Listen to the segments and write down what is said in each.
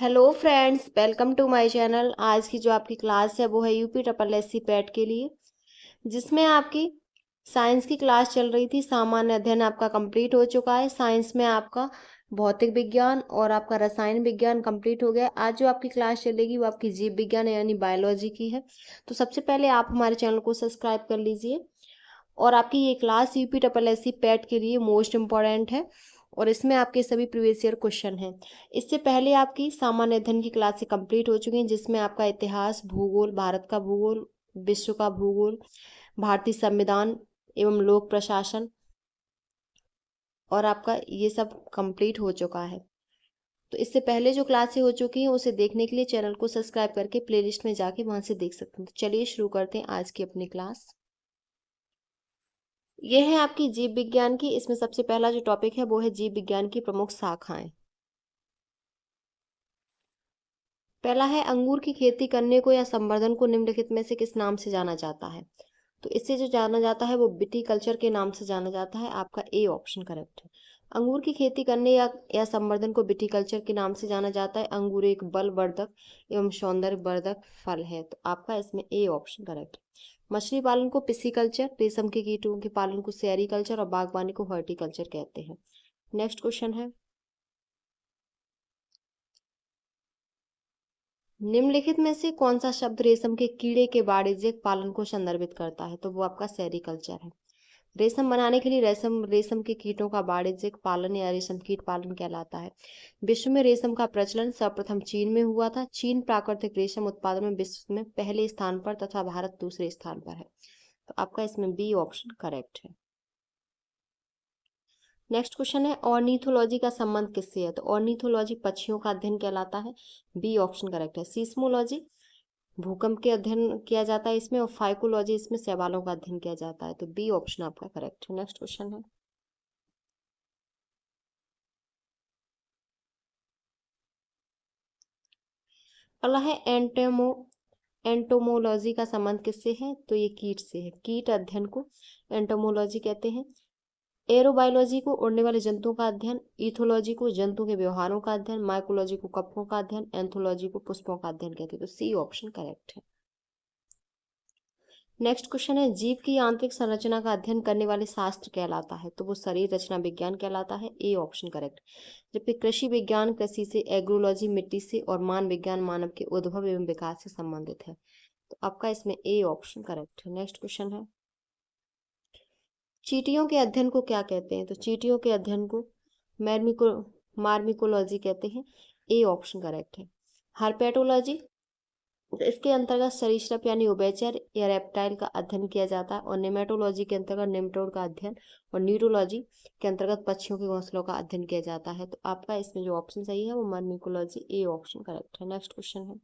Hello friends, welcome to my channel. आज की जो आपकी क्लास है वो है UP triple S C PET के लिए, जिसमें आपकी साइंस की क्लास चल रही थी। सामान्य अध्ययन आपका कंप्लीट हो चुका है। साइंस में आपका भौतिक विज्ञान और आपका रसायन विज्ञान कंप्लीट हो गया। आज जो आपकी क्लास चलेगी वो आपकी जीव विज्ञान यानी बायोलॉजी की है। तो सबसे पहले आप हमारे चैनल को सब्सक्राइब कर लीजिए। और आपकी ये class UP triple S C PET के लिए मोस्ट इम्पॉर्टेंट है और इसमें आपके सभी प्रीवियस ईयर क्वेश्चन हैं। इससे पहले आपकी सामान्य अध्ययन की क्लासें कंप्लीट हो चुकी हैं, जिसमें आपका इतिहास, भूगोल, भारत का भूगोल, विश्व का भूगोल, भारतीय संविधान एवं लोक प्रशासन और आपका ये सब कंप्लीट हो चुका है। तो इससे पहले जो क्लासें हो चुकी हैं उसे देखने के लिए चैनल को सब्सक्राइब करके प्लेलिस्ट में जाके वहां से देख सकते हैं। तो चलिए शुरू करते हैं आज की अपनी क्लास। यह है आपकी जीव विज्ञान की। इसमें सबसे पहला जो टॉपिक है वो है जीव विज्ञान की प्रमुख शाखाएं। पहला है अंगूर की खेती करने को या संवर्धन को निम्नलिखित में से किस नाम से जाना जाता है। तो इससे जो जाना जाता है वो विटीकल्चर के नाम से जाना जाता है। आपका ए ऑप्शन करेक्ट है। अंगूर की खेती करने या संवर्धन को विटीकल्चर के नाम से जाना जाता है। अंगूर एक बलवर्धक एवं सौंदर्य वर्धक फल है। तो आपका इसमें ए ऑप्शन करेक्ट है। मछली पालन को पिसीकल्चर, रेशम के कीटों के पालन को सेरीकल्चर और बागवानी को हॉर्टिकल्चर कहते हैं। नेक्स्ट क्वेश्चन है, निम्नलिखित में से कौन सा शब्द रेशम के कीड़े के वाणिज्यिक पालन को संदर्भित करता है। तो वो आपका सेरीकल्चर है। रेशम बनाने के लिए रेशम रेशम के कीटों का वाणिज्यिक पालन या रेशम कीट पालन कहलाता है। विश्व में रेशम का प्रचलन सर्वप्रथम चीन में हुआ था। चीन प्राकृतिक रेशम उत्पादन में विश्व में पहले स्थान पर तथा भारत दूसरे स्थान पर है। तो आपका इसमें बी ऑप्शन करेक्ट है। नेक्स्ट क्वेश्चन है, ऑर्निथोलॉजी का संबंध किससे है। तो ऑर्निथोलॉजी पक्षियों का अध्ययन कहलाता है। बी ऑप्शन करेक्ट है। सीस्मोलॉजी भूकंप के अध्ययन किया जाता है इसमें, और फाइकोलॉजी इसमें शैवालों का अध्ययन किया जाता है। तो बी ऑप्शन आपका करेक्ट है। नेक्स्ट क्वेश्चन है, अगला है एंटोमोलॉजी का संबंध किससे है। तो ये कीट से है। कीट अध्ययन को एंटोमोलॉजी कहते हैं। एरोबायोलॉजी को उड़ने वाले जंतुओं का अध्ययन, इथोलॉजी को जंतु के व्यवहारों का अध्ययन, माइकोलॉजी को कप्पों का अध्ययन, एंथोलॉजी को पुष्पों का अध्ययन कहते हैं। तो सी ऑप्शन करेक्ट है। नेक्स्ट क्वेश्चन है, जीव की आंतरिक संरचना का अध्ययन करने वाले शास्त्र कहलाता है। तो वो शरीर रचना विज्ञान कहलाता है। A option correct. जबकि कृषि विज्ञान कृषि से, एग्रोलॉजी मिट्टी से और मान विज्ञान मानव के उद्भव एवं विकास से संबंधित है। तो आपका इसमें ए ऑप्शन करेक्ट है। नेक्स्ट क्वेश्चन है, चींटियों के अध्ययन को क्या कहते हैं। तो चींटियों के अध्ययन को मैर्मिको मार्मिकोलॉजी कहते हैं। ए ऑप्शन करेक्ट है। हर्पेटोलॉजी, तो इसके अंतर्गत सरीसृप यानी उभयचर या रेप्टाइल का अध्ययन किया जाता है। और नेमेटोलॉजी के अंतर्गत नेमटोड का अध्ययन, और न्यूरोलॉजी के अंतर्गत पक्षियों के घोंसलों का अध्ययन किया जाता है। तो आपका इसमें जो ऑप्शन सही है वो मर्मिकोलॉजी, ए ऑप्शन करेक्ट है। नेक्स्ट क्वेश्चन है,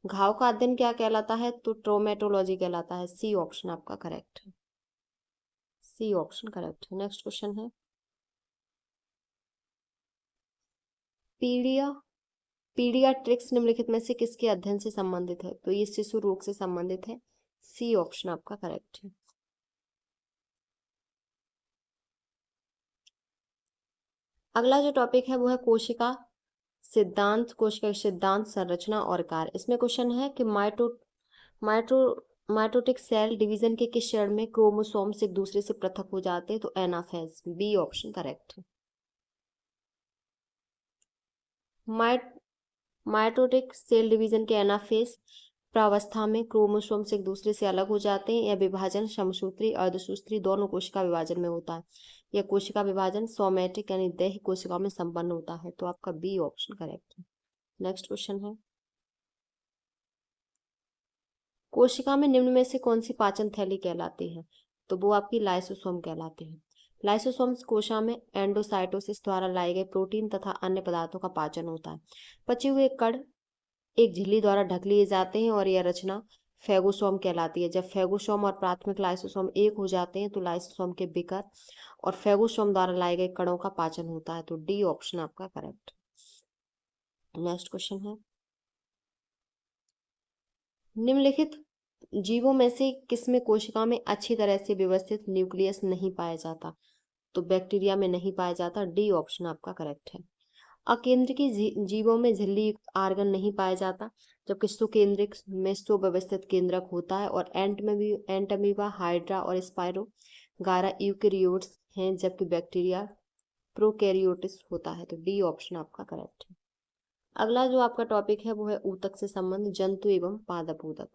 घाव का अध्ययन क्या कहलाता है। तो ट्रोमेटोलॉजी कहलाता है। सी ऑप्शन आपका करेक्ट है। सी ऑप्शन करेक्ट है। नेक्स्ट क्वेश्चन है, पीडिया पीडियाट्रिक्स निम्नलिखित में से किसके अध्ययन से संबंधित है। तो ये शिशु रोग से संबंधित है। सी ऑप्शन आपका करेक्ट है। अगला जो टॉपिक है वो है कोशिका सिद्धांत, संरचना और कार्य। इसमें क्वेश्चन है कि माइटो माइटोटिक सेल डिवीजन के किस चरण में क्रोमोसोम्स एक दूसरे से पृथक हो जाते हैं। तो एनाफेज, बी ऑप्शन करेक्ट है। माइट माइटोटिक सेल डिवीजन के एनाफेज प्रावस्था में क्रोमोसोम्स एक दूसरे से अलग हो जाते हैं। यह विभाजन समसूत्री, अर्धसूत्री दोनों कोशिका विभाजन में होता है। यह कोशिका विभाजन सोमैटिक यानी दैहिक कोशिकाओं में संपन्न होता है। तो आपका बी ऑप्शन करेक्ट है। नेक्स्ट क्वेश्चन है, कोशिका में निम्न में से कौन सी पाचन थैली कहलाती है। तो वो आपकी लाइसोसोम कहलाते हैं। लाइसोसोम्स कोशिका में एंडोसाइटोसिस द्वारा लाए गए प्रोटीन तथा अन्य पदार्थों का पाचन होता है। पचे हुए कण एक झिल्ली द्वारा ढक लिए जाते हैं और यह रचना फेगोसोम कहलाती है। जब फेगोसोम और प्राथमिक लाइसोसोम एक हो जाते हैं तो लाइसोसोम के विकर और फेगोसोम द्वारा लाए गए कणों का पाचन होता है। तो डी ऑप्शन आपका करेक्ट। नेक्स्ट क्वेश्चन है, निम्नलिखित जीवों में से किसमें कोशिका में अच्छी तरह से व्यवस्थित न्यूक्लियस नहीं पाया जाता। तो बैक्टीरिया में नहीं पाया जाता। डी ऑप्शन आपका करेक्ट है। अकेंद्रकी जीवों में झिल्ली युक्त आर्गन नहीं पाया जाता, जबकि सुकेंद्रिक में सुव्यवस्थित केंद्रक होता है। और एंट में भी एंटमीबा, हाइड्रा और स्पाइरो गारा यूकेरियोट्स हैं, जबकि बैक्टीरिया प्रोकैरियोटिस होता है। तो डी ऑप्शन आपका करेक्ट है। अगला जो आपका टॉपिक है वो है ऊतक से संबंध, जंतु एवं पादप ऊतक।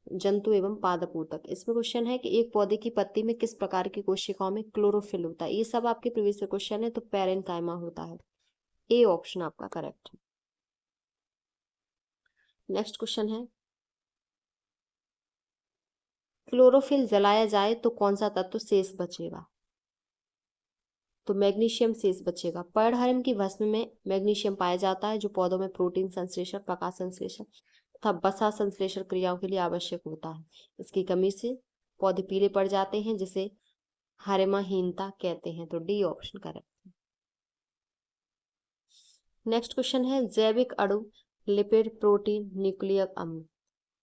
जंतु एवं पादप ऊतक, इसमें क्वेश्चन है कि एक पौधे की पत्ती में किस प्रकार की कोशिकाओं में क्लोरोफिल होता है। ये सब आपके प्रीवियस क्वेश्चन है, तो पैरेन्काइमा होता है। ए ऑप्शन आपका करेक्ट है। नेक्स्ट क्वेश्चन है, क्लोरोफिल जलाया जाए तो कौन सा तत्व शेष बचेगा। तो मैग्नीशियम शेष बचेगा। पर्णहरिम की भस्म में मैग्नीशियम पाया जाता है, जो पौधों में प्रोटीन संश्लेषण, प्रकाश संश्लेषण तथा वसा संश्लेषण क्रियाओं के लिए आवश्यक होता है। इसकी कमी से पौधे पीले पड़ जाते हैं, जिसे हरिमाहीनता कहते हैं। तो डी ऑप्शन करेक्ट है। नेक्स्ट क्वेश्चन है, जैविक अणु, लिपिड, प्रोटीन, न्यूक्लियक अम्ल।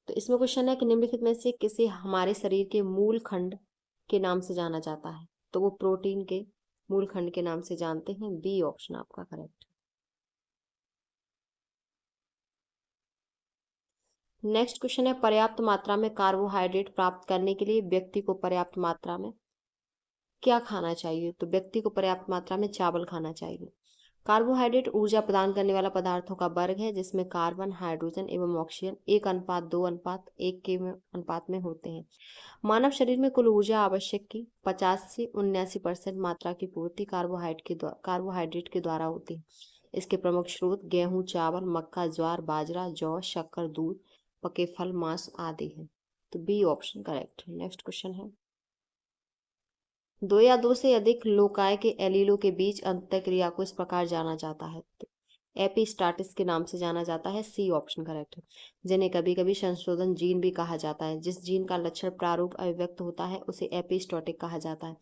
तो इसमें क्वेश्चन है कि निम्नलिखित में से किसे हमारे शरीर के मूल खंड के नाम से जाना जाता है। तो वो प्रोटीन के मूल खंड के नाम से जानते हैं। बी ऑप्शन आपका करेक्ट है। नेक्स्ट क्वेश्चन है, पर्याप्त मात्रा में कार्बोहाइड्रेट प्राप्त करने के लिए व्यक्ति को पर्याप्त मात्रा में क्या खाना चाहिए। तो व्यक्ति को पर्याप्त मात्रा में चावल खाना चाहिए। कार्बोहाइड्रेट ऊर्जा प्रदान करने वाला पदार्थों का वर्ग है, जिसमें कार्बन, हाइड्रोजन एवं ऑक्सीजन 1:2:1 के अनुपात में होते हैं। मानव शरीर में कुल ऊर्जा आवश्यक की 50 से 79% मात्रा की पूर्ति कार्बोहाइड्रेट के द्वारा होती है। इसके प्रमुख स्रोत गेहूं, चावल, मक्का, ज्वार, बाजरा, जौ, शक्कर, दूध, पके फल, मांस आदि हैं। तो बी ऑप्शन करेक्ट है। नेक्स्ट क्वेश्चन है, दो या दो से अधिक लोकाय के एलीलों के बीच अंतःक्रिया को इस प्रकार जाना जाता है। तो एपिस्टाटिस के नाम से जाना जाता है। सी ऑप्शन करेक्ट है। जिन्हें कभी कभी संशोधन जीन भी कहा जाता है। जिस जीन का लक्षण प्रारूप अभिव्यक्त होता है उसे एपिस्टोटिक कहा जाता है।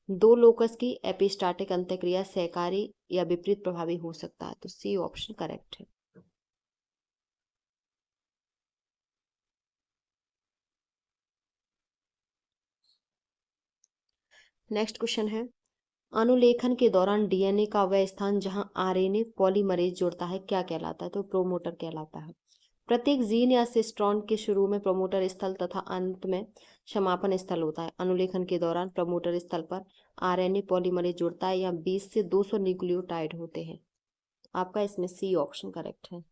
दो लोकस की एपिस्टाटिक अंतःक्रिया सहकारी या विपरीत प्रभावी हो सकता है। तो सी ऑप्शन करेक्ट है। नेक्स्ट क्वेश्चन है, अनुलेखन के दौरान डीएनए का वह स्थान जहां आरएनए पॉलीमरेज जोड़ता है क्या कहलाता है। तो प्रोमोटर कहलाता है। प्रत्येक जीन या सिस्ट्रॉन के शुरू में प्रमोटर स्थल तथा अंत में समापन स्थल होता है। अनुलेखन के दौरान प्रमोटर स्थल पर आरएनए पॉलीमरेज जुड़ता है या 20 से 200 न्यूक्लियोटाइड होते हैं। आपका इसमें सी ऑप्शन करेक्ट है।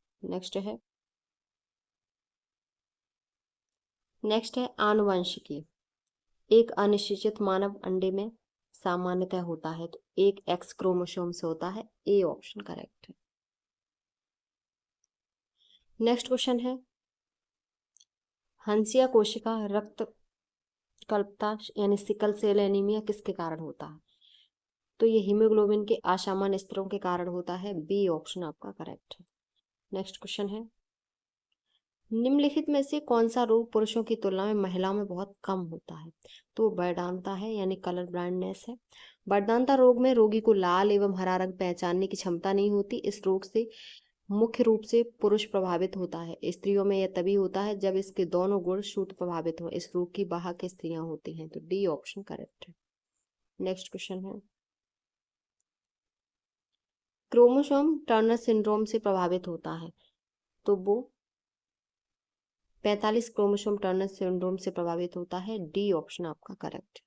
नेक्स्ट है आनुवंशिकी। एक अनिश्चित मानव अंडे में सामान्यतः होता है, तो एक एक्स क्रोमोसोम से होता है। ए ऑप्शन करेक्ट है। नेक्स्ट क्वेश्चन है, हंसिया कोशिका रक्त कल्पता यानी सिकल सेल एनीमिया किसके कारण होता है। तो ये हीमोग्लोबिन के असामान्य स्तरों के कारण होता है। बी ऑप्शन आपका करेक्ट है। नेक्स्ट क्वेश्चन है, निम्नलिखित में से कौन सा रोग पुरुषों की तुलना में महिलाओं में बहुत कम होता है। तो बर्दानता है यानी कलर ब्लाइंडनेस है। बर्दानता रोग में रोगी को लाल एवं हरा रंग पहचानने की क्षमता नहीं होती। इस रोग से मुख्य रूप से पुरुष प्रभावित होता है। स्त्रियों में यह तभी होता है जब इसके दोनों गुण शुद्ध प्रभावित हो। इस रोग की वाहक स्त्रियां होती हैं। तो डी ऑप्शन करेक्ट है। नेक्स्ट क्वेश्चन है, क्रोमोसोम टर्नर सिंड्रोम से प्रभावित होता है। तो वो 45 क्रोमोसोम टर्नर सिंड्रोम से प्रभावित होता है। डी ऑप्शन आपका करेक्ट।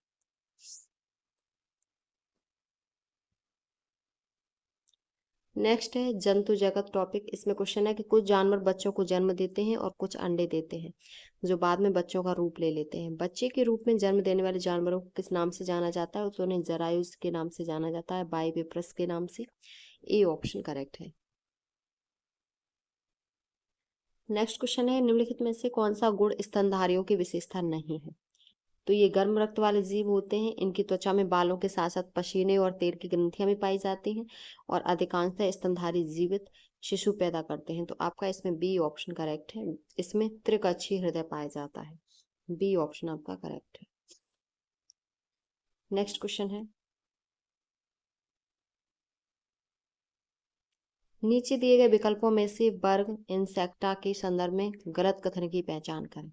नेक्स्ट है जंतु जगत टॉपिक। इसमें क्वेश्चन है कि कुछ जानवर बच्चों को जन्म देते हैं और कुछ अंडे देते हैं, जो बाद में बच्चों का रूप ले लेते हैं। बच्चे के रूप में जन्म देने वाले जानवरों को किस नाम से जाना जाता है। तो उन्हें जरायुज के नाम से जाना जाता है, बाइविप्रस के नाम से। ए ऑप्शन करेक्ट है। नेक्स्ट क्वेश्चन है, निम्नलिखित में से कौन सा गुण स्तनधारियों की विशेषता नहीं है। तो ये गर्म रक्त वाले जीव होते हैं। इनकी त्वचा में बालों के साथ साथ पसीने और तेल की ग्रंथियां भी पाई जाती हैं और अधिकांशतः स्तनधारी जीवित शिशु पैदा करते हैं। तो आपका इसमें बी ऑप्शन करेक्ट है। इसमें त्रिकक्षीय हृदय पाया जाता है। बी ऑप्शन आपका करेक्ट है। नेक्स्ट क्वेश्चन है, नीचे दिए गए विकल्पों में से वर्ग इंसेक्टा के संदर्भ में गलत कथन की पहचान करें।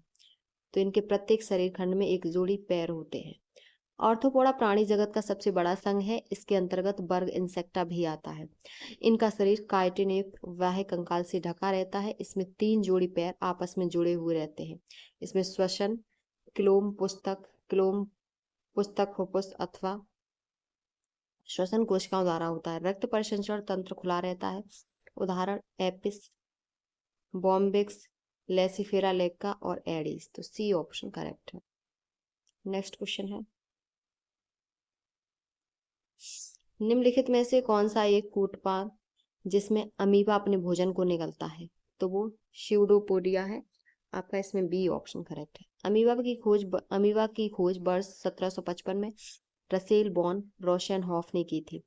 तो इनके प्रत्येक शरीर खंड में एक जोड़ी पैर होते हैं। ऑर्थोपोडा प्राणी जगत का सबसे बड़ा संघ है। इसके अंतर्गत वर्ग इंसेक्टा भी आता है। इनका शरीर काइटिन युक्त बाह्य कंकाल से ढका रहता है। इसमें 3 जोड़ी पैर आपस में जुड़े हुए रहते हैं। इसमें श्वसन क्लोम पुस्तक फुफ्फुस अथवा श्वसन कोशिकाओं द्वारा होता है। रक्त परिसंचरण तंत्र खुला रहता है। उदाहरण एपिस, बॉम्बिक्स, लेसिफेरा लेक्का और एडीज। तो सी ऑप्शन करेक्ट है। नेक्स्ट क्वेश्चन है, निम्नलिखित में से कौन सा एक कूटपाद जिसमें अमीबा अपने भोजन को निगलता है? तो वो स्यूडोपोडिया है। आपका इसमें बी ऑप्शन करेक्ट है। अमीबा की खोज वर्ष 1755 में रसेल बॉन रोशनहॉफ ने की थी।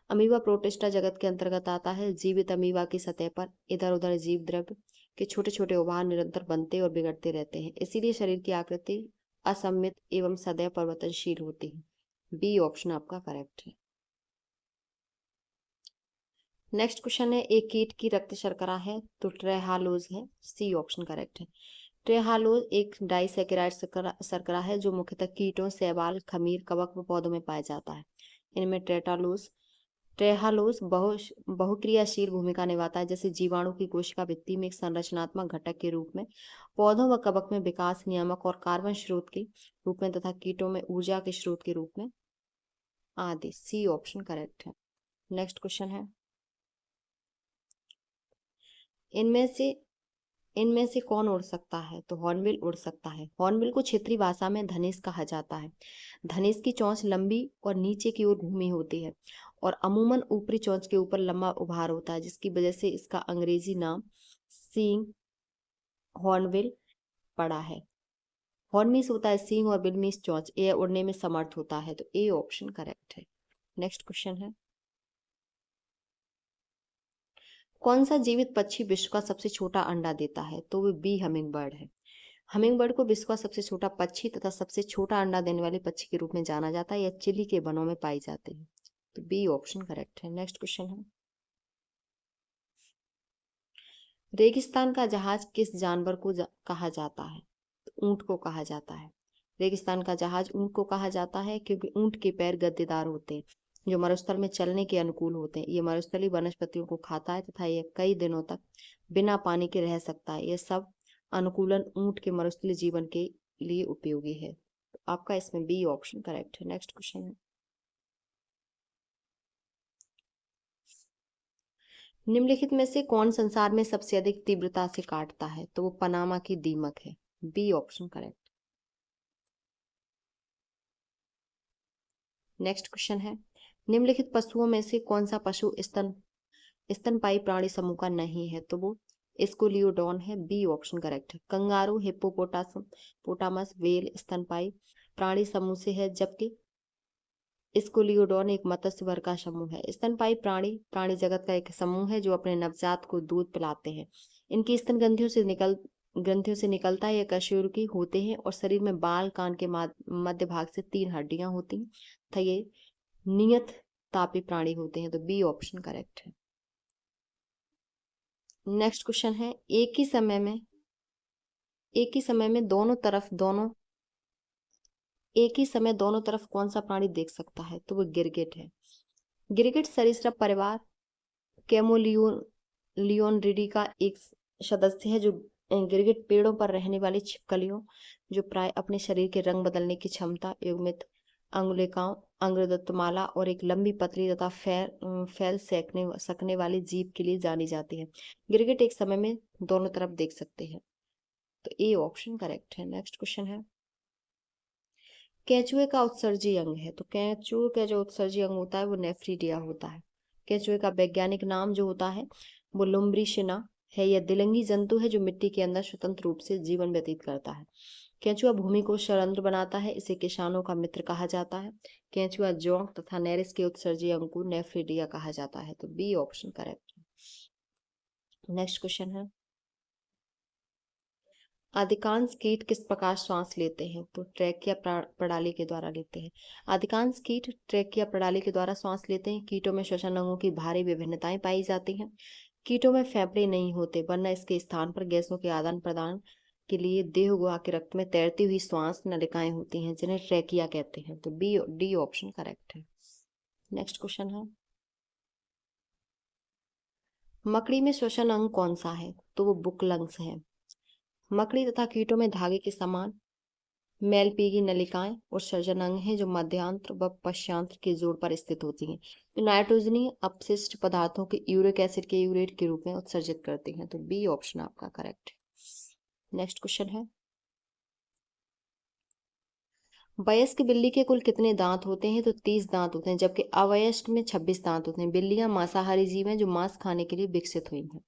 अमीबा प्रोटिस्टा जगत के अंतर्गत आता है। जीवित अमीबा की सतह पर इधर उधर जीव द्रव्य के छोटे छोटे उभार निरंतर बनते और बिगड़ते रहते हैं, इसीलिए शरीर की आकृति असममित एवं सदैव परिवर्तनशील होती है। बी ऑप्शन आपका करेक्ट है। नेक्स्ट क्वेश्चन है, एक कीट की रक्त शर्करा है तो ट्रेहालोज है। सी ऑप्शन करेक्ट है। ट्रेहालोज एक डाइसेकेराइड शर्करा है जो मुख्यतः कीटों, शैवाल, खमीर, कवक व पौधों में पाया जाता है। इनमें ट्रेहालोज बहुक्रियाशील भूमिका निभाता है, जैसे जीवाणु की कोशिका भित्ति में एक संरचनात्मक घटक के रूप में, पौधों व कवक में विकास नियामक और कार्बन स्रोत के रूप में तथा कीटों में ऊर्जा के स्रोत के रूप में आदि। सी ऑप्शन करेक्ट है। नेक्स्ट क्वेश्चन है, इनमें से कौन उड़ सकता है? तो हॉर्नबिल उड़ सकता है। हॉर्नबिल को क्षेत्रीय भाषा में धनेश कहा जाता है। धनेश की चोंच लंबी और नीचे की ओर घूमी होती है और अमूमन ऊपरी चोंच के ऊपर लंबा उभार होता है, जिसकी वजह से इसका अंग्रेजी नाम सींग हॉर्नबिल पड़ा है। हॉर्न मीन्स होता है सींग और बिल मीन्स चोंच। यह उड़ने में समर्थ होता है। तो ए ऑप्शन करेक्ट है। नेक्स्ट क्वेश्चन है, कौन सा जीवित पक्षी विश्व का सबसे छोटा अंडा देता है? तो वो बी हमिंग बर्ड है। हमिंग बर्ड को विश्व का सबसे छोटा पक्षी तथा सबसे छोटा अंडा देने वाले पक्षी के रूप में जाना जाता है। यह चिली के वनों में पाई जाते हैं। तो बी ऑप्शन करेक्ट है। नेक्स्ट क्वेश्चन है, रेगिस्तान का जहाज किस जानवर को कहा जाता है? तो ऊंट को कहा जाता है। रेगिस्तान का जहाज ऊंट को कहा जाता है क्योंकि ऊंट के पैर गद्देदार होते हैं जो मरुस्थल में चलने के अनुकूल होते हैं। ये मरुस्थलीय वनस्पतियों को खाता है तथा यह कई दिनों तक बिना पानी के रह सकता है। यह सब अनुकूलन ऊंट के मरुस्थलीय जीवन के लिए उपयोगी है। तो आपका इसमें बी ऑप्शन करेक्ट है। नेक्स्ट क्वेश्चन है, निम्नलिखित में से कौन संसार में सबसे अधिक तीव्रता से काटता है? तो वो पनामा की दीमक है। B option correct. Next question है, निम्नलिखित पशुओं में से कौन सा पशु स्तनपायी प्राणी समूह का नहीं है? तो वो स्कूलियोडॉन है। बी ऑप्शन करेक्ट है। कंगारू, हिप्पोपोटामस, व्हेल स्तनपायी प्राणी समूह से है, जबकि स्कूलियोडॉन एक मत्स्य वर्ग का समूह है। स्तनपायी प्राणी जगत का एक समूह है जो अपने नवजात को दूध पिलाते हैं। इनकी स्तन ग्रंथियों से निकलता है। यह कशेरुकी होते हैं और शरीर में बाल, कान के मध्य भाग से 3 हड्डियां होती हैं तथा ये नियत तापी प्राणी होते हैं। तो बी ऑप्शन करेक्ट है। नेक्स्ट क्वेश्चन है, एक ही समय में दोनों तरफ कौन सा प्राणी देख सकता है? तो वो गिरगिट है। गिरगिट सरीसृप परिवार कैमोलियोनरिडी का एक सदस्य है। जो गिरगिट पेड़ों पर रहने वाली छिपकलियों जो प्राय अपने शरीर के रंग बदलने की क्षमता, युग्मित अंगुलिकाओं, अंगुरदत्तमाला और एक लंबी पतली तथा फैल सकने वाली जीभ के लिए जानी जाती है। गिरगिट एक समय में दोनों तरफ देख सकते हैं। तो ए ऑप्शन करेक्ट है। नेक्स्ट क्वेश्चन है, केंचुए का उत्सर्जी अंग है। तो केंचुए का जो उत्सर्जी अंग होता है वो नेफ्रिडिया होता है। केंचुए का वैज्ञानिक नाम जो होता है वो लुम्ब्रिशिना है। यह दिलंगी जंतु है जो मिट्टी के अंदर स्वतंत्र रूप से जीवन व्यतीत करता है। केंचुआ भूमि को षड्यंत्र बनाता है। इसे किसानों का मित्र कहा जाता है। केंचुआ जोंक तथा नेरिस के उत्सर्जी अंग को नेफ्रिडिया कहा जाता है। तो बी ऑप्शन करेक्ट है। नेक्स्ट क्वेश्चन है, अधिकांश कीट किस प्रकार श्वास लेते हैं? तो ट्रैकिया प्रणाली के द्वारा लेते हैं। अधिकांश कीट ट्रैकिया प्रणाली के द्वारा श्वास लेते हैं। कीटों में श्वसन अंगों की भारी विभिन्नताएं पाई जाती हैं। कीटों में फेफड़े नहीं होते, वरना इसके स्थान पर गैसों के आदान प्रदान के लिए देह गुहा के रक्त में तैरती हुई श्वास नलिकाएं होती हैं जिन्हें ट्रैकिया कहते हैं। तो डी ऑप्शन करेक्ट है। नेक्स्ट क्वेश्चन है, मकड़ी में श्वसन अंग कौन सा है? तो वो बुक लंग्स है। मकड़ी तथा कीटों में धागे के समान मेलपीगी नलिकाएं और सर्जन अंग हैं जो मध्यांत्र व पश्चांत्र के जोड़ पर स्थित होती हैं। नाइट्रोजनी अपशिष्ट पदार्थों के यूरिक एसिड के यूरेट के रूप में उत्सर्जित करती हैं। तो बी ऑप्शन आपका करेक्ट है। नेक्स्ट क्वेश्चन है, वयस्क बिल्ली के कुल कितने दांत होते हैं? तो 30 दांत होते हैं, जबकि अवयस्क में 26 दांत होते हैं। बिल्लियां मांसाहारी जीव हैं जो मांस खाने के लिए विकसित हुई हैं।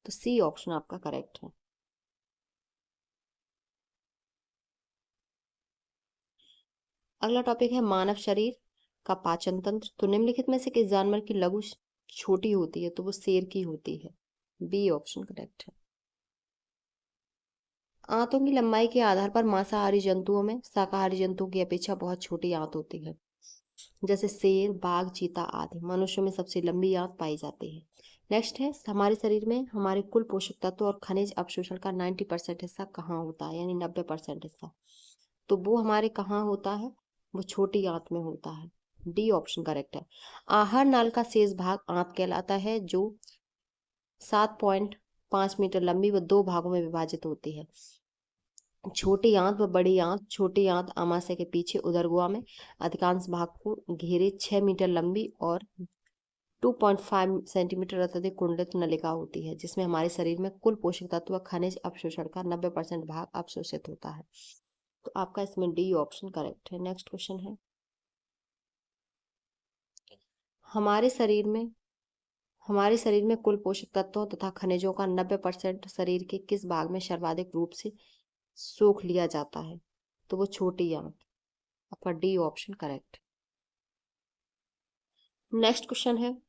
तो सी ऑप्शन आपका करेक्ट है। अगला टॉपिक है मानव शरीर का पाचन तंत्र। तो निम्नलिखित में से किस जानवर की लघु छोटी होती है? तो वो शेर की होती है। बी ऑप्शन करेक्ट है। आंतों की लंबाई के आधार पर मांसाहारी जंतुओं में शाकाहारी जंतुओं की अपेक्षा बहुत छोटी आंत होती है, जैसे शेर, बाघ, चीता आदि। मनुष्यों में सबसे लंबी आंत पाई जाती है। नेक्स्ट है, हमारे शरीर में हमारे कुल पोषक तत्व और खनिज अवशोषण का 90% हिस्सा कहाँ होता है, यानी 90% हिस्सा? तो वो हमारे कहाँ होता है? वो छोटी आंत में होता है। डी ऑप्शन करेक्ट है। आहार नाल का शेष भाग आंत कहलाता है, जो 7.5 मीटर लंबी व 2 भागों में विभाजित होती है। छोटी आंत व बड़ी आंत। छोटी आंत आमाशय के पीछे उदरगुहा में अधिकांश भाग को घेरे 6 मीटर लंबी और 2.5 सेंटीमीटर अत्यधिक कुंडलित नलिका होती है, जिसमें हमारे शरीर में कुल पोषक तत्व खनिज अवशोषण का 90% भाग अवशोषित होता है। तो आपका इसमें डी ऑप्शन करेक्ट है। नेक्स्ट क्वेश्चन है, हमारे शरीर में कुल पोषक तत्वों तथा खनिजों का 90% शरीर के किस भाग में सर्वाधिक रूप से सोख लिया जाता है? तो वो छोटी आंत। आपका D option correct. Next question है,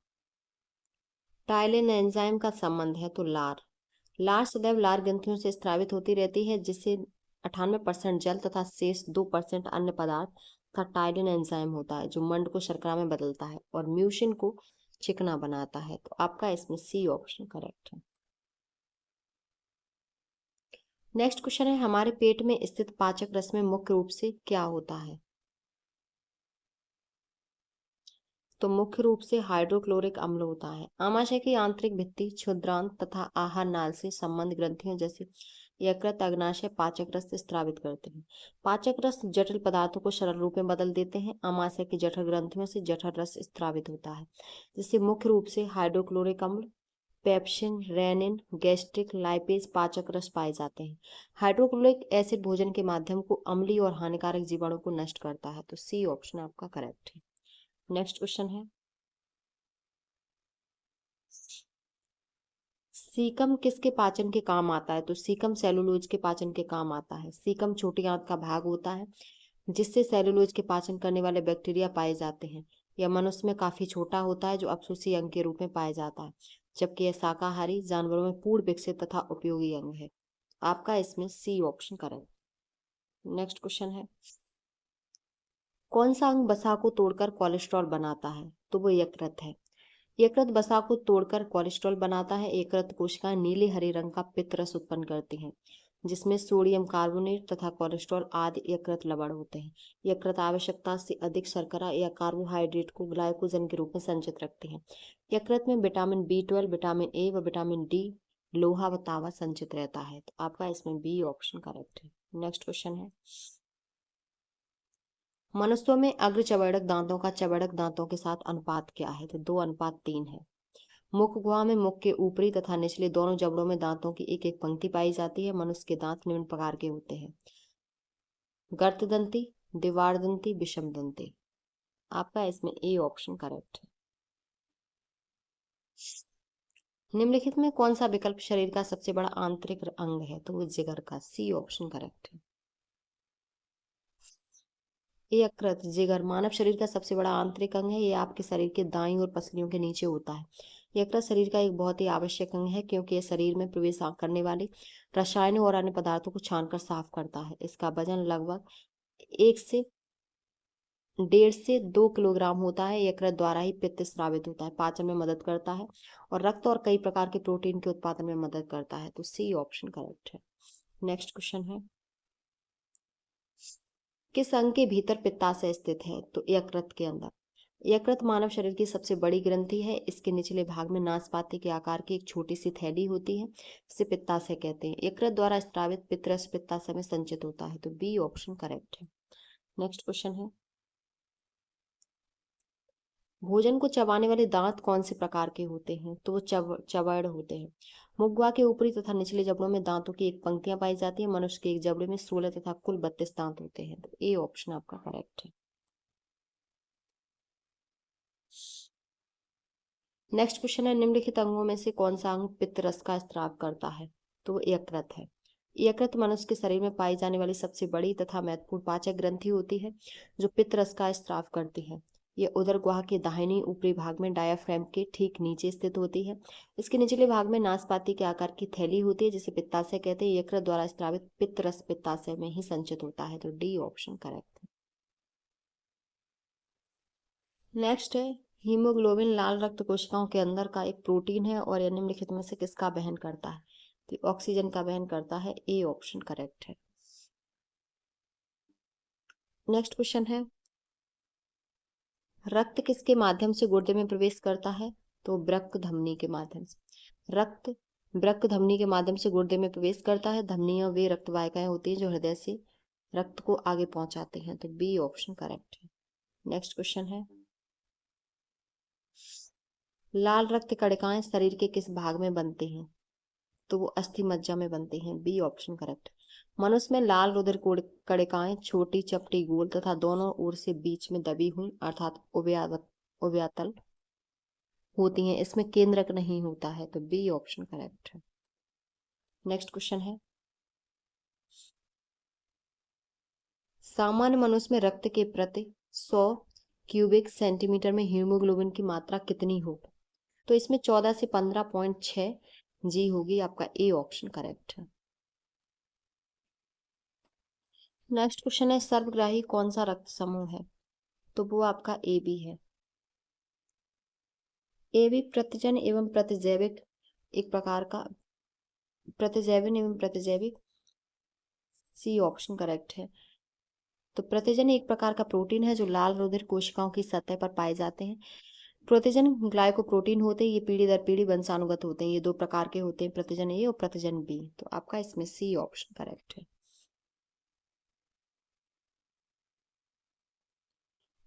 टाइलिन एंजाइम का संबंध है तो लार सदैव लार ग्रंथियों से स्रावित होती रहती है, जिससे 98% जल तथा शेष 2% अन्य पदार्थ तथा टाइलिन एंजाइम होता है, जो मंड को शर्करा में बदलता है और म्यूसिन को चिकना बनाता है। तो आपका इसमें सी ऑप्शन करेक्ट है। नेक्स्ट क्वेश्चन है, हमारे पेट में स्थित पाचक रस में मुख्य रूप से क्या होता है? तो मुख्य रूप से हाइड्रोक्लोरिक अम्ल होता है। आमाशय की आंतरिक भित्ति, क्षुद्रांत तथा आहार नाल से संबंध ग्रंथियों जैसे यकृत, अग्नाशय पाचक रस स्रावित करते हैं। पाचक रस जटिल पदार्थों को सरल रूप में बदल देते हैं। आमाशय की जठर ग्रंथियों से जठर रस स्रावित होता है, जिससे मुख्य रूप से हाइड्रोक्लोरिक अम्ल, पेप्सिन, रेनिन, गैस्ट्रिक, लाइपेज पाचक रस पाए जाते हैं। हाइड्रोक्लोरिक एसिड भोजन के माध्यम को अम्लीय और हानिकारक जीवाणु को नष्ट करता है। तो सी ऑप्शन आपका करेक्ट है। नेक्स्ट क्वेश्चन है, सीकम किसके पाचन के काम आता है? तो सीकम सेलुलोज के पाचन के काम आता है। सीकम छोटी आंत का भाग होता है, जिससे सेलुलोज के पाचन करने वाले बैक्टीरिया पाए जाते हैं। यह मनुष्य में काफी छोटा होता है, जो अपसूसी अंग के रूप में पाया जाता है, जबकि यह शाकाहारी जानवरों में पूर्ण विकसित तथा उपयोगी अंग है। आपका इसमें C option correct. Next question है, कौन सा अंग वसा को तोड़कर कोलेस्ट्रॉल बनाता है? तो वो यकृत है। यकृत वसा को तोड़कर कोलेस्ट्रॉल बनाता है। यकृत कोशिकाएं नीले हरे रंग का पित्त रस उत्पन्न करती हैं, जिसमें सोडियम कार्बोनेट तथा कोलेस्ट्रॉल आदि यकृत लवण होते हैं। यकृत आवश्यकता से अधिक शर्करा या कार्बोहाइड्रेट को ग्लाइकोजन के रूप में संचित रखते हैं। यकृत में विटामिन B12, विटामिन ए व विटामिन डी, लोहा व तांबा संचित रहता है। तो आपका इसमें बी ऑप्शन करेक्ट है। नेक्स्ट क्वेश्चन है, मनुष्यों में अग्र चवड़क दांतों का चवड़क दांतों के साथ अनुपात क्या है? तो 2:3 है। मुख गुहा में मुख के ऊपरी तथा निचले दोनों जबड़ों में दांतों की एक एक पंक्ति पाई जाती है। मनुष्य के दांत निम्न प्रकार के होते हैं: गर्तदंती, द्विवारदंती, विषमदंती। आपका इसमें ए ऑप्शन करेक्ट है। निम्नलिखित में कौन सा विकल्प शरीर का सबसे बड़ा आंतरिक अंग है? तो वो जिगर का। सी ऑप्शन करेक्ट है। यकृत, जिगर मानव शरीर का सबसे बड़ा आंतरिक अंग है। ये आपके शरीर के दाईं और पसलियों के नीचे होता है। यकृत शरीर का एक बहुत ही आवश्यक अंग है, क्योंकि यह शरीर में प्रवेश करने वाले रसायनों और अन्य पदार्थों को छानकर साफ करता है। इसका वजन लगभग 1 से 1.5 से 2 किलोग्राम होता है। यकृत द्वारा ही पित्त स्रावित होता है, पाचन में मदद करता है और रक्त और कई प्रकार के प्रोटीन के उत्पादन में मदद करता है। तो सी ऑप्शन करेक्ट है। नेक्स्ट क्वेश्चन है, किस अंग के भीतर पित्ताशय स्थित है? तो यकृत के अंदर। यकृत मानव शरीर की सबसे बड़ी ग्रंथि है। इसके निचले भाग में नाशपाती के आकार की एक छोटी सी थैली होती है, जिसे पित्ताशय कहते हैं। यकृत द्वारा स्रावित पित्तरस पित्ताशय में संचित होता है। तो बी ऑप्शन करेक्ट है। नेक्स्ट क्वेश्चन है, भोजन को चबाने वाले दांत कौन से प्रकार के होते हैं? तो वो चवड़ होते हैं। मुगवा के ऊपरी तथा निचले जबड़ों में दांतों की एक पंक्तियां पाई जाती है। मनुष्य के एक जबड़े में 16 तथा कुल 32 दांत होते हैं। तो ए ऑप्शन आपका करेक्ट है। नेक्स्ट क्वेश्चन है, निम्नलिखित अंगों में से कौन सा अंग पित्तरस का स्राव करता है? तो वो यकृत है। यकृत मनुष्य के शरीर में पाई जाने वाली सबसे बड़ी तथा महत्वपूर्ण पाचक ग्रंथि होती है, जो पित्तरस का स्राव करती है। यह उदर गुहा के दाहिनी ऊपरी भाग में डायाफ्राम के ठीक नीचे स्थित होती है। इसके निचले भाग में नाशपाती के आकार की थैली होती है, जिसे पित्ताशय कहते हैं। यकृत द्वारा स्रावित पित्तरस पित्ताशय में ही संचित होता है। तो डी ऑप्शन करेक्ट है। नेक्स्ट है, हीमोग्लोबिन लाल रक्त कोशिकाओं के अंदर का एक प्रोटीन है और यह निम्नलिखित में से किसका वहन करता है? तो ऑक्सीजन का वहन करता है। ए ऑप्शन करेक्ट है। नेक्स्ट क्वेश्चन है, रक्त किसके माध्यम से गुर्दे में प्रवेश करता है? तो वृक्क धमनी के माध्यम से। रक्त वृक्क धमनी के माध्यम से गुर्दे में प्रवेश करता है। धमनियां वे रक्त वाहिकाएं होती हैं जो हृदय से रक्त को आगे पहुंचाते हैं। तो बी ऑप्शन करेक्ट है। नेक्स्ट क्वेश्चन है, लाल रक्त कणिकाएं शरीर के किस भाग में बनती हैं? तो वो अस्थि मज्जा में बनती हैं। B option correct. मनुष्य में लाल रुधिर कणिकाएं छोटी चपटी गोल तथा दोनों ओर से बीच में दबी हुई अर्थात उभयतल होती हैं। इसमें केंद्रक नहीं होता है। तो बी ऑप्शन करेक्ट है। नेक्स्ट क्वेश्चन है, सामान्य मनुष्य में रक्त के प्रति 100 क्यूबिक सेंटीमीटर में हीमोग्लोबिन की मात्रा कितनी होगी? तो इसमें 14 से 15.6 जी होगी। आपका ए ऑप्शन करेक्ट है। नेक्स्ट क्वेश्चन है, सर्वग्राही कौन सा रक्त समूह है? तो वो आपका ए बी है। ए बी प्रतिजन एवं प्रतिजैविक एक प्रकार का प्रतिजैविन एवं प्रतिजैविक। सी ऑप्शन करेक्ट है। तो प्रतिजन एक प्रकार का प्रोटीन है जो लाल रुधिर कोशिकाओं की सतह पर पाए जाते हैं। प्रतिजन ग्लाइकोप्रोटीन होते हैं। ये पीढ़ी दर पीढ़ी वंशानुगत होते हैं। ये दो प्रकार के होते हैं, प्रतिजन ए और प्रतिजन बी। तो आपका इसमें सी ऑप्शन करेक्ट है।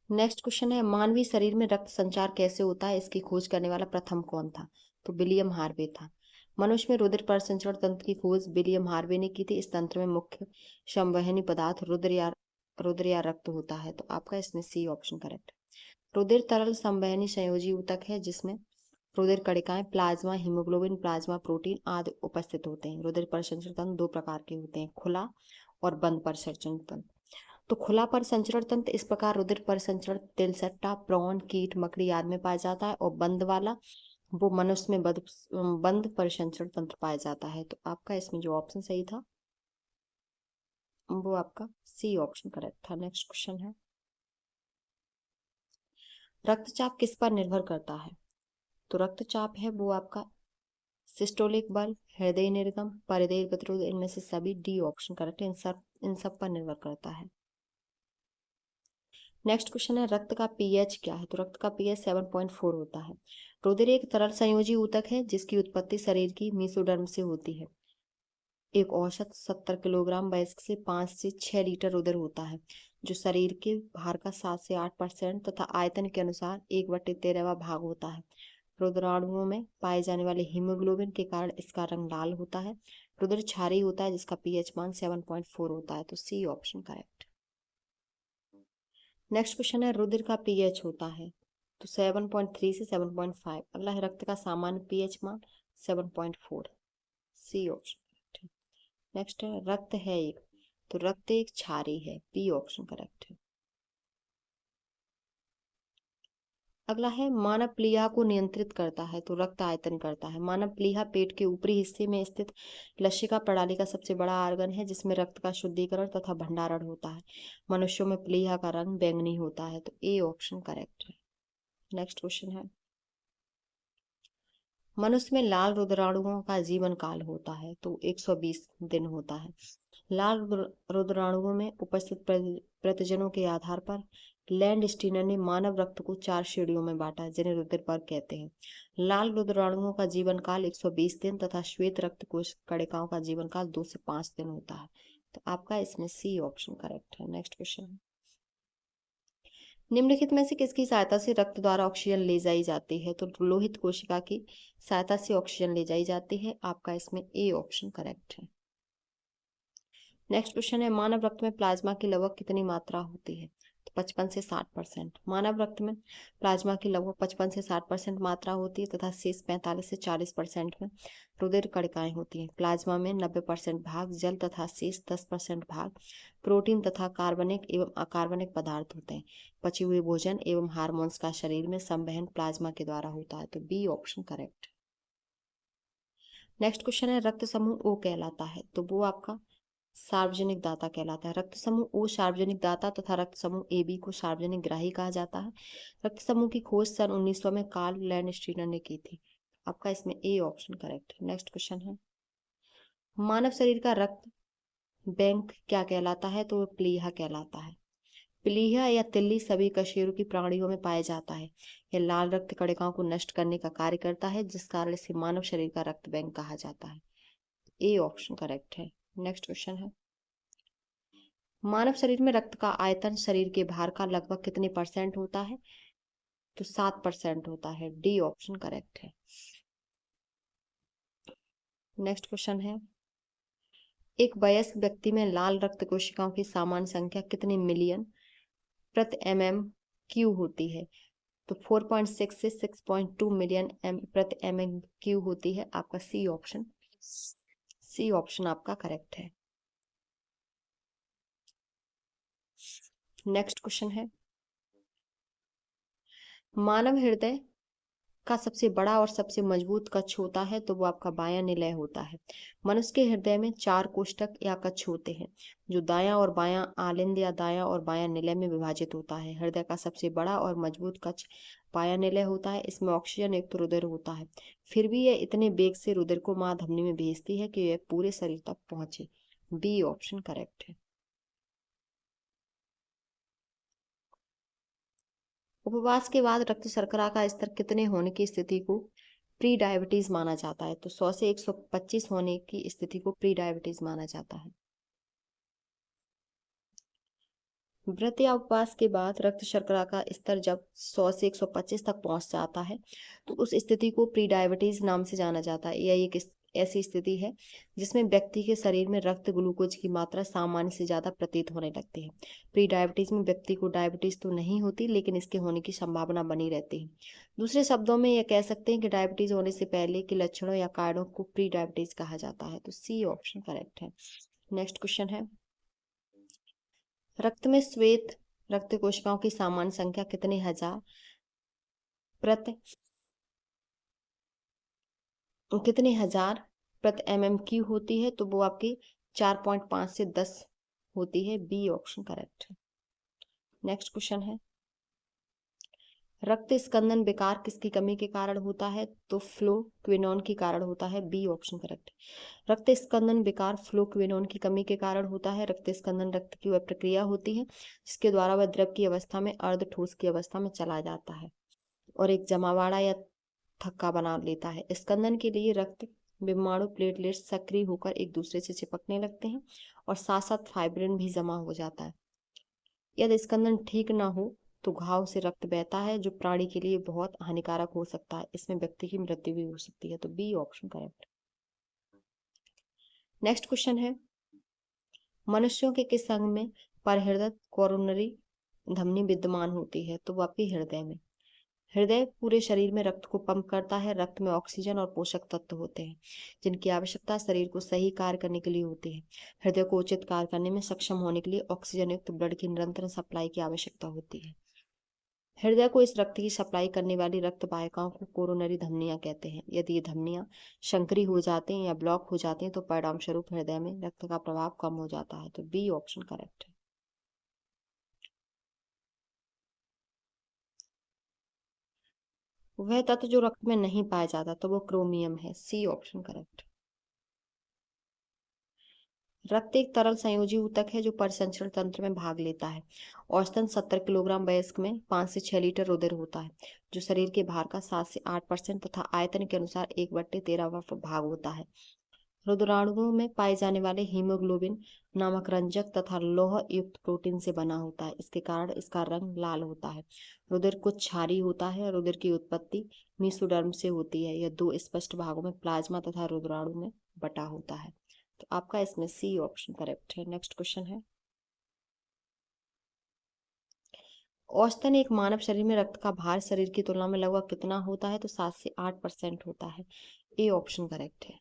नेक्स्ट क्वेश्चन है, मानवीय शरीर में रक्त संचार कैसे होता है? इसकी खोज करने वाला प्रथम कौन था? तो विलियम हार्वे था। मनुष्य में रुधिर परिसंचरण तंत्र की खोज विलियम हार्वे ने की थी। इस तंत्र में मुख्य संवहनी पदार्थ रुधिर या रक्त होता है। तो आपका इसमें सी ऑप्शन करेक्ट है। रुधिर तरल संवहनी संयोजी ऊतक है, जिसमें रुधिर कणिकाएं, प्लाज्मा, हीमोग्लोबिन, प्लाज्मा प्रोटीन आदि उपस्थित होते हैं। रुधिर परिसंचरण तंत्र दो प्रकार के होते हैं, खुला और बंद परिसंचरण तंत्र। तो खुला परिसंचरण तंत्र इस प्रकार रुधिर परिसंचरण तिलसट्टा, प्रौन, कीट, मकड़ी आदि में पाया जाता है, और बंद वाला वो मनुष्य में बंद परिसंचरण तंत्र पाया जाता है। तो आपका इसमें जो ऑप्शन सही था वो आपका सी ऑप्शन करेक्ट था। नेक्स्ट क्वेश्चन है, रक्तचाप किस पर निर्भर करता है? तो रक्तचाप है वो आपका सिस्टोलिक बल, हृदय निर्गम, परिधेय प्रतिरोध, इनमें से सभी। डी ऑप्शन करेक्ट है। इन सब पर निर्भर करता है। नेक्स्ट क्वेश्चन है, रक्त का पीएच क्या है? तो रक्त का पीएच 7.4 होता है। रुधिर एक तरल संयोजी ऊतक है, जिसकी उत्पत्ति शरीर की मेसोडर्म से होती है। एक औसत 70 किलोग्राम वयस्क से 5 से 6 लीटर रुधिर होता है, जो शरीर के भार का 7 से 8% तथा आयतन के अनुसार 1/13 भाग होता है। रुधिराणुओं में पाए जाने वाले हीमोग्लोबिन के कारण इसका रंग लाल होता है। रुधिर क्षारीय होता है, जिसका पीएच मान 7.4 होता है। तो C option correct. Next question है, रुधिर का पीएच होता है तो 7.3 से 7.5। अगला है, रक्त का सामान्य पीएच मान 7.4। C option. नेक्स्ट है, रक्त है एक, तो रक्त एक क्षारीय है। बी ऑप्शन करेक्ट है। अगला है, मानव प्लीहा को नियंत्रित करता है तो रक्त आयतन करता है। मानव प्लीहा पेट के ऊपरी हिस्से में स्थित लसिका प्रणाली का सबसे बड़ा आर्गन है, जिसमें रक्त का शुद्धिकरण तथा भंडारण होता है। मनुष्यों में प्लीहा का रंग बैंगनी होता है। तो ए ऑप्शन करेक्ट है। नेक्स्ट क्वेश्चन है, मनुष्य में लाल रुद्राणुओं का जीवन काल होता है तो 120 दिन होता है। लाल रुद्राणुओं में उपस्थित प्रयोजनों के आधार पर लैंड स्टीनर ने मानव रक्त को 4 श्रेणियों में बांटा जिन्हें रुधिर वर्ग कहते हैं। लाल रुद्राणुओं का जीवन काल 120 दिन तथा श्वेत रक्त कोश कणिकाओं का जीवन काल 2 से 5 दिन होता है। तो आपका इसमें सी ऑप्शन करेक्ट है। नेक्स्ट क्वेश्चन, निम्नलिखित में से किसकी सहायता से रक्त द्वारा ऑक्सीजन ले जाई जाती है? तो लोहित कोशिका की सहायता से ऑक्सीजन ले जाई जाती है। आपका इसमें ए ऑप्शन करेक्ट है। नेक्स्ट क्वेश्चन है, मानव रक्त में प्लाज्मा की लगभग कितनी मात्रा होती है? तो 55 से 60%। मानव रक्त में प्लाज्मा की लगभग 55 से 60% मात्रा होती है तथा शेष 45 से 40% में रुधिर कणिकाएं होती हैं। प्लाज्मा में 90% भाग जल तथा शेष 10% भाग प्रोटीन तथा कार्बनिक एवं अकार्बनिक पदार्थ होते हैं। पचे हुए भोजन एवं हार्मोन्स का शरीर में संवहन प्लाज्मा के द्वारा होता है। तो B option correct. Next question है, रक्त समूह ओ कहलाता है? तो वो आपका सार्वजनिक दाता कहलाता है। रक्त समूह ओ सार्वजनिक दाता तथा रक्त समूह ए बी को सार्वजनिक ग्राही कहा जाता है। रक्त समूह की खोज सन 1900 में कार्ल लैंडस्टीनर ने की थी। आपका इसमें ए ऑप्शन करेक्ट है। नेक्स्ट क्वेश्चन है, मानव शरीर का रक्त बैंक क्या कहलाता है? तो प्लीहा कहलाता है। प्लीहा या तिल्ली सभी कशेरुकी प्राणियों में पाया जाता है। यह लाल रक्त कणिकाओं को नष्ट करने का कार्य करता है जिस कारण इसे मानव शरीर का रक्त बैंक कहा जाता है। ए ऑप्शन करेक्ट है। नेक्स्ट क्वेश्चन है, मानव शरीर में रक्त का आयतन शरीर के भार का लगभग कितने % होता है? तो 7% होता है। डी ऑप्शन करेक्ट है। नेक्स्ट क्वेश्चन है, एक वयस्क व्यक्ति में लाल रक्त कोशिकाओं की सामान्य संख्या कितने मिलियन प्रति MMQ होती है? तो 4.6 से 6.2 मिलियन प्रति MMQ होती है। आपका सी ऑप्शन आपका करेक्ट है। नेक्स्ट क्वेश्चन है, मानव हृदय का सबसे बड़ा और सबसे मजबूत कक्ष होता है तो वो आपका बायां निलय होता है। मनुष्य के हृदय में 4 कोष्ठक या कक्ष होते हैं जो दायां और बायां आलिंद या दायां और बायां निलय में विभाजित होता है। हृदय का सबसे बड़ा और मजबूत कक्ष बायां निलय होता है। इसमें ऑक्सीजन युक्त रुधिर होता है, फिर भी यह इतने वेग से रुधिर को मां धमनी में भेजती है कि यह पूरे शरीर तक पहुंचे। बी ऑप्शन करेक्ट है। उपवास के बाद रक्त शर्करा का स्तर कितने होने की स्थिति को प्री डायबिटीज माना जाता है? तो 100 से 125 होने की स्थिति को प्री डायबिटीज माना जाता है। व्रत या उपवास के बाद रक्त शर्करा का स्तर जब 100 से 125 तक पहुंच जाता है तो उस स्थिति को प्री डायबिटीज नाम से जाना जाता है। यह एक ऐसी स्थिति है जिसमें व्यक्ति के शरीर में रक्त ग्लूकोज की मात्रा सामान्य से ज्यादा प्रतीत होने लगती है। प्री डायबिटीज में व्यक्ति को डायबिटीज तो नहीं होती लेकिन इसके होने की संभावना बनी रहती है। दूसरे शब्दों में यह कह सकते हैं कि डायबिटीज होने से पहले के लक्षणों या कारणों को प्री डायबिटीज कहा जाता है। तो सी ऑप्शन करेक्ट है। नेक्स्ट क्वेश्चन है, रक्त में श्वेत रक्त कोशिकाओं की सामान्य संख्या कितने हजार प्रति MMQ होती है? तो वो आपकी 4.5 से 10 होती है। बी ऑप्शन करेक्ट है। नेक्स्ट क्वेश्चन है, रक्त स्कंदन विकार किसकी कमी के कारण होता है? तो फ्लोक्विनोन के कारण होता है। बी ऑप्शन करेक्ट है। रक्त स्कंदन विकार फ्लोक्विनोन की कमी के कारण होता है। रक्त स्कंदन रक्त की वह प्रक्रिया होती है जिसके द्वारा वह द्रव की अवस्था में अर्ध ठोस की अवस्था में चला जाता है और एक जमावाड़ा या थक्का बना लेता है। स्कंदन के लिए रक्त विमाणु प्लेटलेट्स सक्रिय होकर एक दूसरे से चिपकने लगते हैं और साथ साथ फाइब्रिन भी जमा हो जाता है। यदि स्कंदन ठीक न हो तो घाव से रक्त बहता है जो प्राणी के लिए बहुत हानिकारक हो सकता है। इसमें व्यक्ति की मृत्यु भी हो सकती है। तो B option correct. Next question है, मनुष्यों के किस अंग में परहृदय कोरोनरी धमनी विद्यमान होती है? तो वो आपके हृदय में। हृदय पूरे शरीर में रक्त को पंप करता है। रक्त में ऑक्सीजन और पोषक तत्व होते हैं जिनकी आवश्यकता शरीर को सही कार्य करने के लिए होती है। हृदय को उचित कार्य करने में सक्षम होने के लिए ऑक्सीजन युक्त ब्लड की निरंतर सप्लाई की आवश्यकता होती है। हृदय को इस रक्त की सप्लाई करने वाली रक्त वाहिकाओं को कोरोनरी धमनियां कहते हैं। यदि ये धमनियां संकरी हो जाती हैं या ब्लॉक हो जाती हैं तो परिणाम स्वरूप हृदय में रक्त का प्रवाह कम हो जाता है। तो बी ऑप्शन करेक्ट है। वह तत्व जो रक्त में नहीं पाया जाता तो वो क्रोमियम है। C option correct. रक्त एक तरल संयोजी ऊतक है जो परिसंचरण तंत्र में भाग लेता है। औसतन 70 किलोग्राम वयस्क में 5 से 6 लीटर रुधिर होता है, जो शरीर के भार का 7 से 8% तथा आयतन के अनुसार 1/13 भाग होता है। रुधिराणुओं में पाए जाने वाले हीमोग्लोबिन नामक रंजक तथा लौह युक्त प्रोटीन से बना होता है। इसके कारण इसका रंग लाल होता है। रुधिर कुछ क्षारीय होता है। रुधिर की उत्पत्ति मेसोडर्म से होती है। यह दो स्पष्ट भागों में प्लाज्मा तथा रुधिराणु में बटा होता है। तो आपका इसमें सी ऑप्शन करेक्ट है। नेक्स्ट क्वेश्चन है, औसतन एक मानव शरीर में रक्त का भार शरीर की तुलना में लगभग कितना होता है? तो 7 से 8% होता है। ए ऑप्शन करेक्ट है।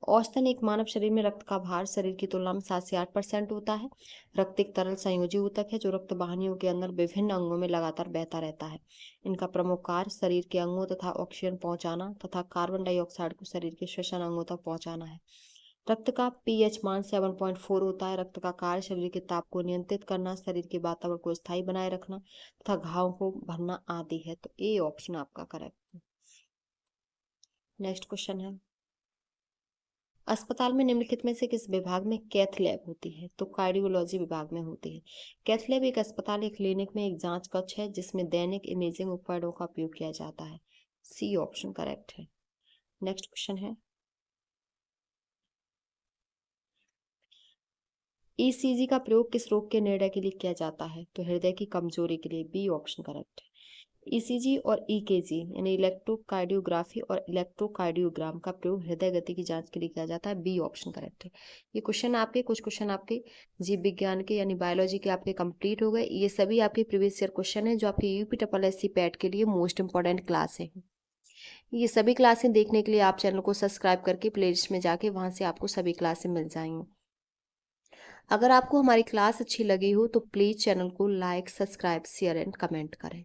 औसतन एक मानव शरीर में रक्त का भार शरीर की तुलना में 7 से 8% होता है। रक्त एक तरल संयोजी ऊतक है जो रक्त वाहिनियों के अंदर विभिन्न अंगों में लगातार बहता रहता है। इनका प्रमुख कार्य शरीर के अंगों तथा ऑक्सीजन पहुंचाना तथा कार्बन डाइऑक्साइड को शरीर के श्वसन अंगों तक पहुंचाना है। रक्त का पीएच मान 7.4 होता है। रक्त का कार्य शरीर के ताप को नियंत्रित करना, शरीर के वातावरण को स्थायी बनाए रखना तथा घावों को भरना आदि है। तो ए ऑप्शन आपका करेक्ट है। नेक्स्ट क्वेश्चन है, अस्पताल में निम्नलिखित में से किस विभाग में कैथ लैब होती है? तो कार्डियोलॉजी विभाग में होती है। कैथ लैब एक अस्पताल या क्लिनिक में एक जांच कक्ष है जिसमें दैनिक इमेजिंग उपकरणों का उपयोग किया जाता है। सी ऑप्शन करेक्ट है। नेक्स्ट क्वेश्चन है, ईसीजी का प्रयोग किस रोग के निर्णय के लिए किया जाता है? तो हृदय की कमजोरी के लिए। बी ऑप्शन करेक्ट है। ईसीजी और ईकेजी यानी इलेक्ट्रोकार्डियोग्राफी और इलेक्ट्रोकार्डियोग्राम का प्रयोग हृदय गति की जांच के लिए किया जाता है। बी ऑप्शन करेक्ट है। ये क्वेश्चन आपके कुछ क्वेश्चन आपके जीव विज्ञान के यानी बायोलॉजी के आपके कंप्लीट हो गए। ये सभी आपके प्रीवियस ईयर क्वेश्चन है जो आपके यूपी ट्रिपल एससी पैट के लिए मोस्ट इंपॉर्टेंट क्लास है। ये सभी क्लासें देखने के लिए आप चैनल को सब्सक्राइब करके प्लेलिस्ट में जाके वहां से आपको सभी क्लासें मिल जाएंगी। अगर आपको हमारी क्लास अच्छी लगी हो तो प्लीज़ चैनल को like, subscribe, share and comment करें।